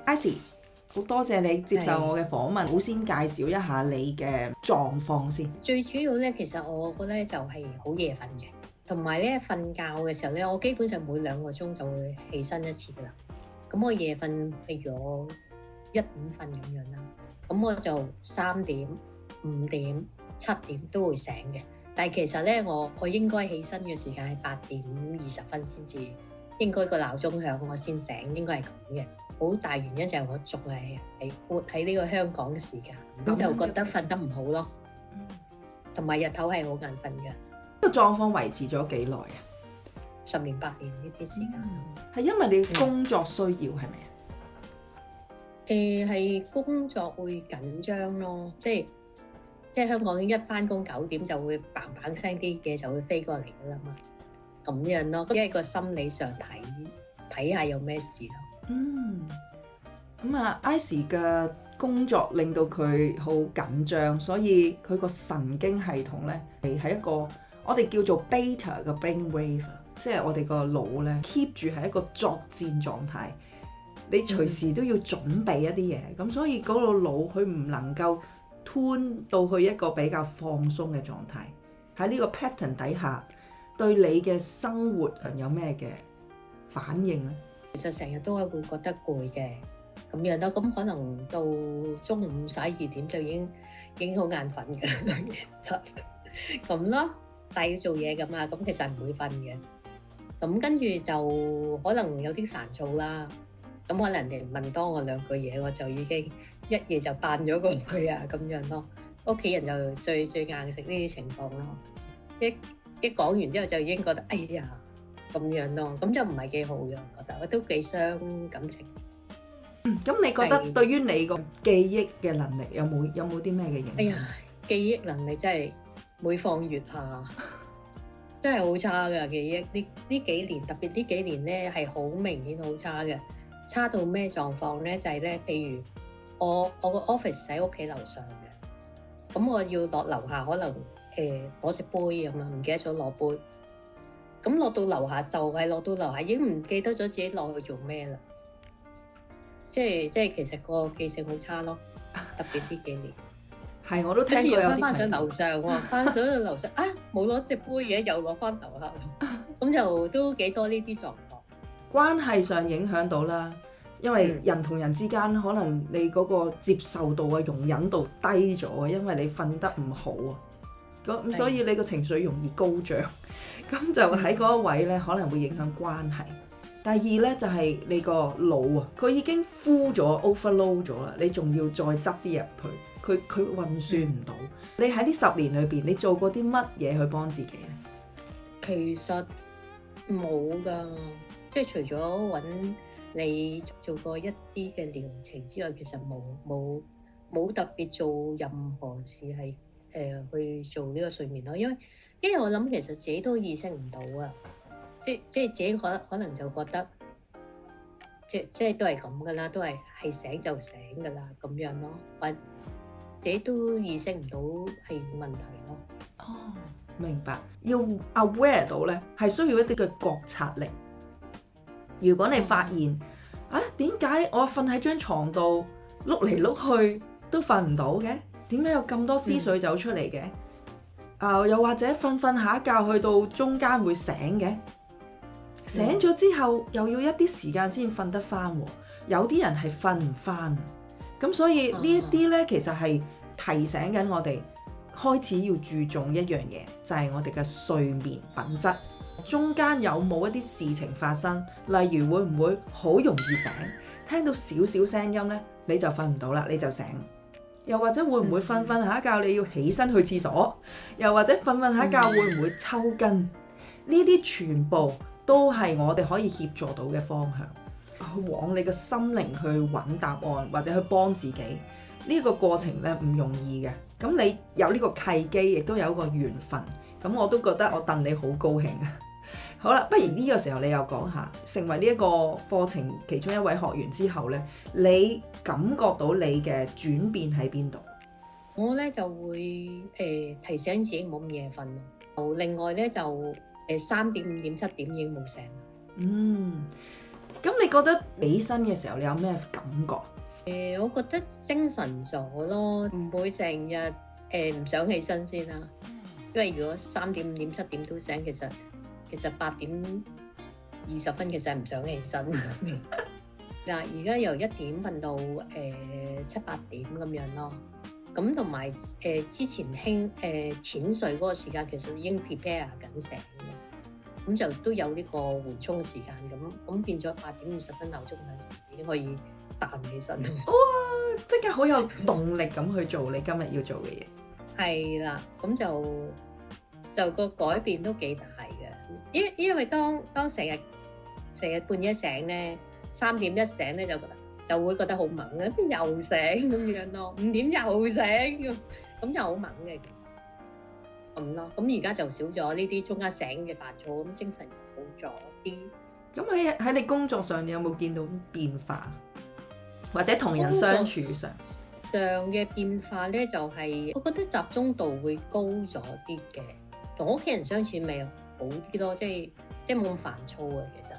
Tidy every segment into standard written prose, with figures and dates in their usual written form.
Icy， 好多謝你接受我嘅訪問，好先介紹一下你嘅狀況先。最主要咧，其實我覺得就係好夜瞓嘅，同埋咧瞓覺嘅時候咧，我基本上每2個鐘就會起身一次噶啦。咁我夜瞓，譬如我1、5瞓咁樣啦，咁我就3點、5點、7點都會醒嘅。但係其實咧，我應該起身嘅時間係8點20分先至，應該個鬧鐘響我先醒，應該係咁嘅。好大原因就係我仲係活喺呢個香港嘅時間，咁就覺得瞓得唔好咯，同埋日頭係好眼瞓嘅。呢個狀況維持咗幾耐啊？10年8年呢啲時間。係因為你工作需要係咪啊？係工作會緊張咯，即係香港一返工9點就會嘭嘭聲啲嘢就會飛過嚟噶啦嘛，咁樣咯，因為個心理上睇下有咩事咯。咁啊 Icy 嘅工作令到佢好緊張，所以佢個神經系統咧係一個我哋叫做 beta 嘅 brain wave， 即係我哋個腦咧 keep 住係一個作戰狀態，你隨時都要準備一啲嘢，咁所以嗰個腦佢唔能夠 tune 到去一個比較放鬆嘅狀態。喺呢個 pattern 底下，對你嘅生活有咩嘅反應咧？其實成日都係會覺得攰嘅咁樣咯，咁可能到中午11、2點就已經好眼瞓嘅，其實咁咯。但係要做嘢咁啊，咁其實唔會瞓嘅。咁跟住就可能有啲煩躁啦。咁可能人哋問多我2句嘢，我就已經一夜就彈咗過去啊，咁樣咯。屋企人就最硬食呢啲情況咯。一講完之後就已經覺得哎呀咁樣咯，咁就唔係幾好嘅，我覺得我都幾傷感情。咁你覺得對於你個記憶嘅能力有冇啲咩嘅影響？哎呀，記憶能力真係每況愈下，真係好差㗎記憶。呢幾年，特別呢幾年咧係好明顯好差嘅。差到咩狀況咧？就係咧，譬如我個 office 喺屋企樓上嘅，咁我要落樓下，可能攞隻杯咁啊，唔記得咗攞杯。咁落到樓下就係落到樓下，已經唔記得咗自己落去做咩啦。即係其實個記性好差咯，特別呢幾年。係，我都聽過有啲。跟住翻上樓上喎，翻咗去樓上啊，冇攞隻杯嘅，又落翻樓下，咁就都幾多呢啲狀況。關係上影響到啦，因為人同人之間可能你嗰個接受度啊、容忍度低咗啊，因為你瞓得唔好啊，咁所以你個情緒容易高漲，咁就喺嗰一位咧可能會影響關係。第二咧就係你個腦啊，佢已經 full 咗 overload 咗啦，你仲要再執啲入去，佢運算唔到。你喺呢10年裏邊，你做過啲乜嘢去幫自己咧？其實冇㗎。即係除咗揾你做過一啲嘅療程之外，其實冇特別做任何事係去做呢個睡眠咯。因為我諗其實自己都意識唔到啊，即係自己可能就覺得即係都係咁噶啦，都係醒就醒噶啦咁樣咯，或自己都意識唔到係問題咯。哦，明白。要 aware 到咧，係需要一啲嘅覺察力。如果你發現點解我瞓喺張床度碌嚟碌去都瞓唔到嘅？點解有咁多思緒走出嚟嘅？又或者瞓下覺去到中間會醒嘅，醒咗之後又要一啲時間先瞓得翻。有啲人係瞓唔翻，咁所以呢一啲呢，其實係提醒緊我哋開始要注重一樣嘢，就係我哋嘅睡眠品質。中間有冇一啲事情發生？例如會唔會好容易醒？聽到少少聲音呢，你就瞓唔到啦，你就醒。又或者會唔會瞓下覺你要起身去廁所？又或者瞓下覺會唔會抽筋？呢啲全部都係我哋可以協助到嘅方向，去往你嘅心靈去揾答案，或者去幫自己。呢個過程咧唔容易嘅。咁你有呢個契機，亦都有一個緣分。咁我都覺得我戥你好高興啊！好啦，不如呢個時候你又講下，成為呢一個課程其中一位學員之後呢，你感覺到你嘅轉變喺邊度？我呢就會提醒自己冇咁夜瞓咯。另外呢就3點、5點、7點已經冇醒。咁你覺得起身嘅時候你有咩感覺？我覺得精神咗咯，唔會成日唔想起身先啦。因為如果3點、5點、7點都醒，其實8點20分其實係唔想起身。嗱，而家由1點瞓到7、8點咁樣咯。咁同埋之前淺睡嗰個時間其實已經 prepare 緊醒嘅，咁就都有呢個緩衝時間咁變咗8點20分鬧鐘已經可以彈起身。哇！即刻好有動力咁去做你今日要做嘅嘢。係啦，咁就個改變都幾大嘅，因為當成日半夜醒咧，3點一醒咧就會覺得好猛嘅，邊又醒咁樣咯，5點又醒咁就好猛嘅其實，咁咯，咁而家就少咗呢啲中間醒嘅煩躁，咁精神又好咗啲。咁喺你工作上，你有冇見到變化，或者同人相處上嘅變化咧，就係我覺得集中度會高咗啲嘅，同屋企人相處咪好啲咯，即係冇咁煩躁啊，其實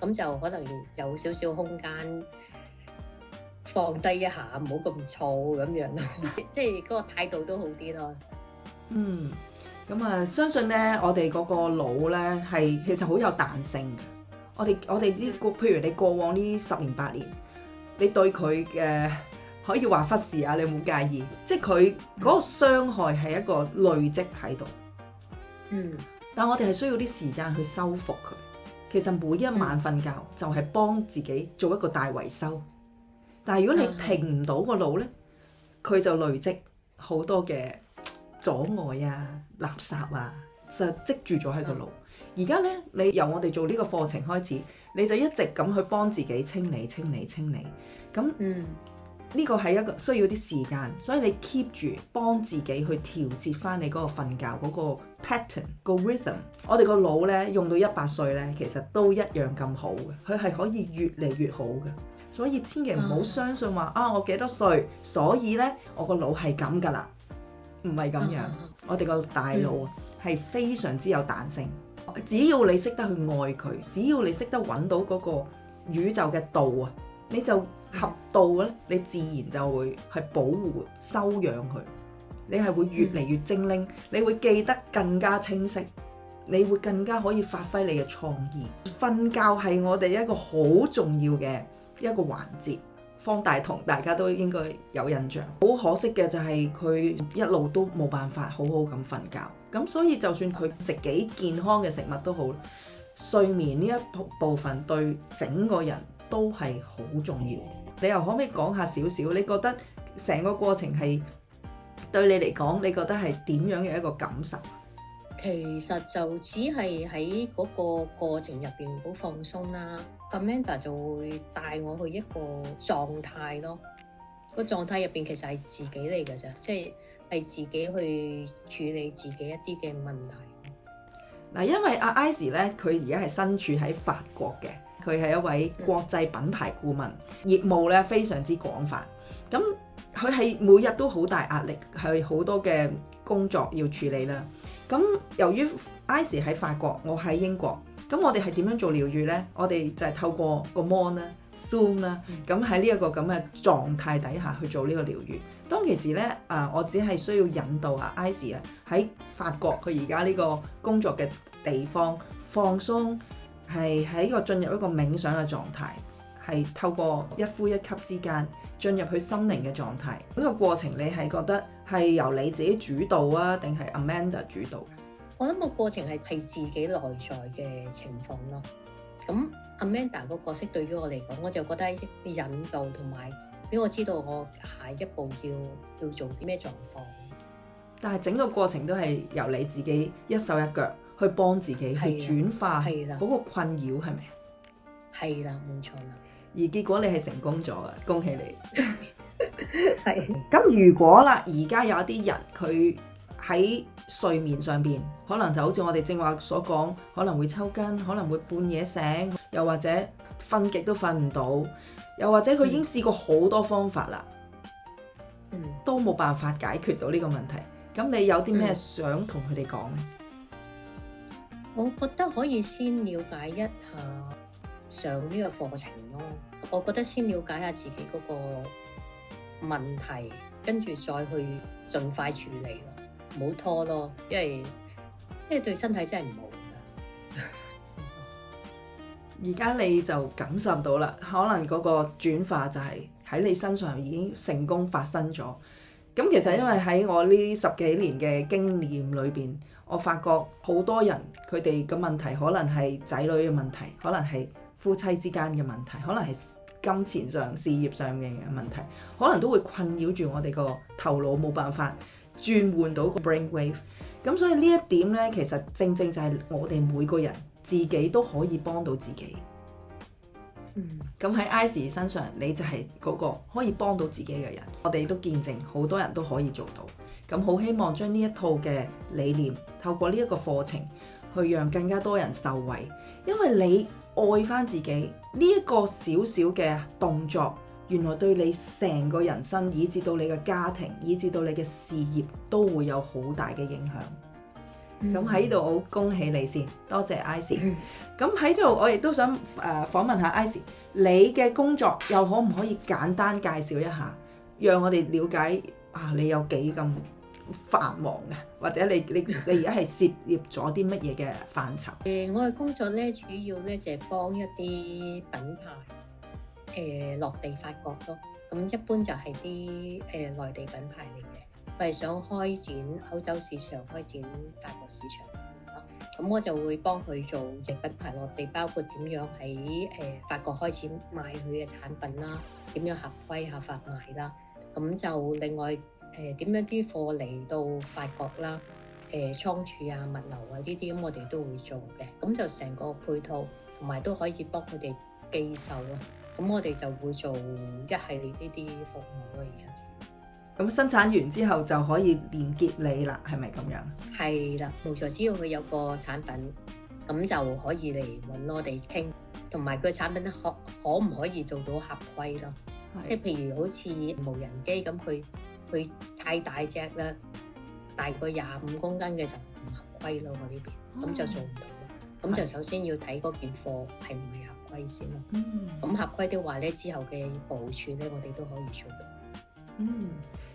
咁就可能有少少空間放低一下，唔好咁燥咁樣咯，即係嗰個態度都好啲咯。咁啊，相信咧，我哋嗰個腦咧係其實好有彈性嘅。我哋呢個，譬如你過往呢10年8年，你對佢嘅可以話忽視啊，你有冇介意？即係佢嗰個傷害係一個累積喺度。但我哋係需要啲時間去修復佢。其實每一晚瞓覺就係幫自己做一個大維修。但係如果你停唔到個腦咧，佢就累積好多嘅阻礙啊、垃圾啊，就積住咗喺個腦。而家咧，你由我哋做呢個課程開始，你就一直咁去幫自己清理。咁呢個係一個需要啲時間，所以你 keep 住幫自己去調節翻你嗰個瞓覺嗰個 pattern 個 rhythm。我哋個腦咧用到100歲咧，其實都一樣咁好嘅，佢係可以越嚟越好嘅。所以千祈唔好相信話我幾多歲，所以咧我個腦係咁噶啦，唔係咁樣。我哋個大腦係非常之有彈性，只要你識得去愛佢，只要你識得揾到嗰個宇宙嘅道啊，你就合道咧，你自然就會係保護、修養佢。你係會越嚟越精靈，你會記得更加清晰，你會更加可以發揮你嘅創意。瞓覺係我哋一個好重要嘅一個環節。方大同大家都應該有印象，好可惜嘅就係佢一路都冇辦法好好咁瞓覺。咁所以就算佢食幾健康嘅食物都好，睡眠呢一部分對整個人都係好重要。你又可唔可以講下少少？你覺得成個過程係對你嚟講，你覺得係點樣嘅一個感受？其實就只係喺嗰個過程入邊好放鬆啦。Amanda 就會帶我去一個狀態咯。個狀態入邊其實係自己嚟㗎咋，即係自己去處理自己一啲嘅問題。嗱，因為阿 Icy 咧，佢而家係身處喺法國嘅，佢係一位國際品牌顧問，業務咧非常之廣泛。咁佢係每日都好大壓力，係好多嘅工作要處理啦。咁由於 Icy 喺法國，我喺英國，咁我哋係點樣做療愈呢？我哋就係透過個 mon 啦、Zoom 啦，咁喺呢一個咁嘅狀態底下去做呢個療愈。當其時咧，我只係需要引導阿 Icy 喺法國佢而家呢個工作嘅地方放鬆，係喺一個進入一個冥想嘅狀態，係透過一呼一吸之間進入去心靈嘅狀態。呢個過程你係覺得係由你自己主導啊，定係 Amanda 主導？我諗個過程係自己內在嘅情況咯。咁 Amanda 個角色對於我嚟講，我就覺得係一個引導同埋俾我知道我下一步要做啲咩狀況。但係整個過程都係由你自己一手一腳去幫自己去轉化嗰個困擾，係咪？係啦，冇錯啦。而結果你係成功咗啊！恭喜你。係。咁如果啦，而家有一啲人佢喺睡眠上邊，可能就好似我哋正話所講，可能會抽筋，可能會半夜醒，又或者瞓極都瞓唔到，又或者佢已經試過好多方法啦，都冇辦法解決到呢個問題。咁你有啲咩想同佢哋講呢？我覺得可以先了解一下上呢個課程咯。我覺得先了解下自己嗰個問題，跟住再去盡快處理咯，唔好拖咯，因為對身體真係唔好㗎。而家你就感受到啦，可能嗰個轉化就係喺你身上已經成功發生咗。咁其實因為喺我呢10幾年嘅經驗裏邊，我發覺好多人佢哋嘅問題可能係仔女嘅問題，可能係夫妻之間嘅問題，可能係金錢上、事業上面嘅問題，可能都會困擾住我哋個頭腦，冇辦法轉換到個 brain wave。咁所以呢一點呢，其實正正就係我哋每個人自己都可以幫到自己。咁喺 Icy 身上，你就係嗰個可以幫到自己嘅人。我哋都見證好多人都可以做到。咁好希望將呢一套嘅理念，透過呢一個課程，去讓更加多人受惠。因為你愛返自己呢一個小小嘅動作，原來對你成個人生，以至到你嘅家庭，以至到你嘅事業，都會有好大嘅影響。咁喺呢度我恭喜你先，多謝 Icy。咁喺度我亦都想訪問下 Icy，你嘅工作又可唔可以簡單介紹一下，讓我哋了解你有幾咁繁忙嘅，或者你而家係涉獵咗啲乜嘢嘅範疇？我嘅工作咧，主要咧就係幫一啲品牌落地發掘咯。咁一般就係啲內地品牌嚟嘅。我係想開展歐洲市場，開展法國市場咯。咁我就會幫佢做嘅品牌落地，包括點樣喺法國開始賣佢嘅產品啦，點樣合規合法賣啦。咁就另外點樣啲貨嚟到法國啦，倉儲啊、物流啊呢啲，咁我哋都會做嘅。咁就成個配套，同埋都可以幫佢哋寄售咯。咁我哋就會做一系列呢啲服務咯，而家。咁生產完之後就可以連結你啦，係咪咁樣？係啦，冇錯，只要佢有個產品，咁就可以嚟揾我哋傾，同埋佢產品可唔可以做到合規咯？即係譬如好似無人機咁，佢太大隻啦，大過25公斤嘅就唔合規咯，我呢邊咁就做唔到啦。咁就首先要睇嗰件貨係唔係合規先咯。咁合規的話咧，之後嘅部署咧，我哋都可以做到。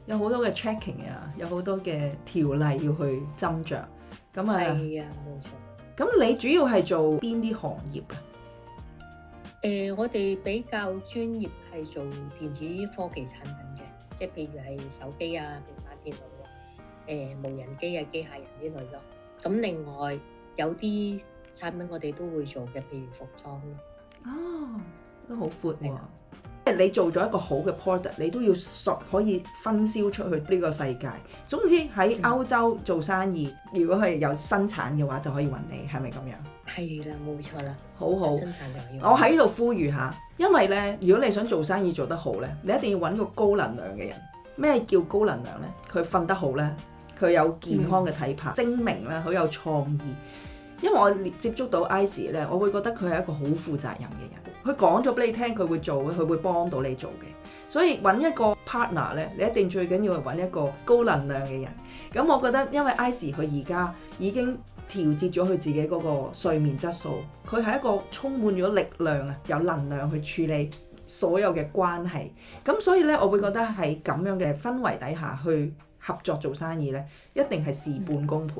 有好多嘅 checking 啊，有好多嘅條例要去斟酌。咁啊，係啊，冇錯。咁你主要係做邊啲行業啊？我哋比較專業係做電子科技產品嘅，即係譬如係手機啊、平板電腦啊、無人機啊、機械人呢類咯。咁另外有啲產品我哋都會做嘅，譬如服裝咯。都好闊喎。你做咗一個好嘅 product， 你都要可以分銷出去呢個世界。總之喺歐洲做生意，如果係有生產嘅話，就可以揾你，係咪咁樣？係啦，冇錯啦，好好。生產就可以。我喺度呼籲下，因為呢，如果你想做生意做得好呢，你一定要揾個高能量嘅人。咩叫高能量呢？佢瞓得好呢，佢有健康嘅體魄，精明啦，好有創意。因為我接觸到 Icy 咧，我會覺得佢係一個好負責任嘅人。佢講咗俾你聽，佢會做嘅，佢會幫到你做嘅。所以揾一個 partner 咧，你一定最緊要係揾一個高能量嘅人。咁我覺得，因為 Icy 佢而家已經調節咗佢自己嗰個睡眠質素，佢係一個充滿咗力量啊，有能量去處理所有嘅關係。咁所以咧，我會覺得喺咁樣嘅氛圍底下去合作做生意咧，一定係事半功倍。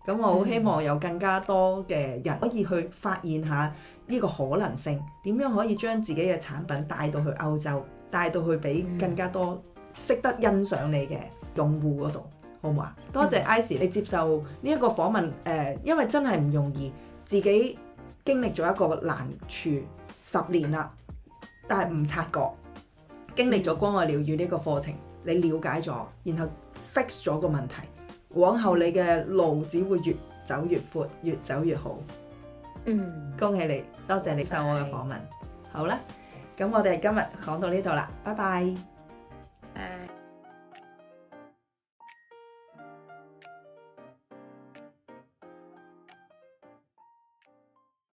咁我好希望有更加多嘅人可以去發現下呢個可能性，點樣可以將自己嘅產品帶到去歐洲，帶到去俾更加多識得欣賞你嘅用戶嗰度，好唔好啊？多謝 Icy 你接受呢一個訪問，因為真係唔容易，自己經歷咗一個難處10年啦，但係唔察覺，經歷咗光愛療癒呢個課程，你了解咗，然後 fix 咗個問題。往後你嘅路只會越走越闊，越走越好。恭喜你，多謝你接受我嘅訪問。好啦，咁我哋今日講到呢度啦，拜拜。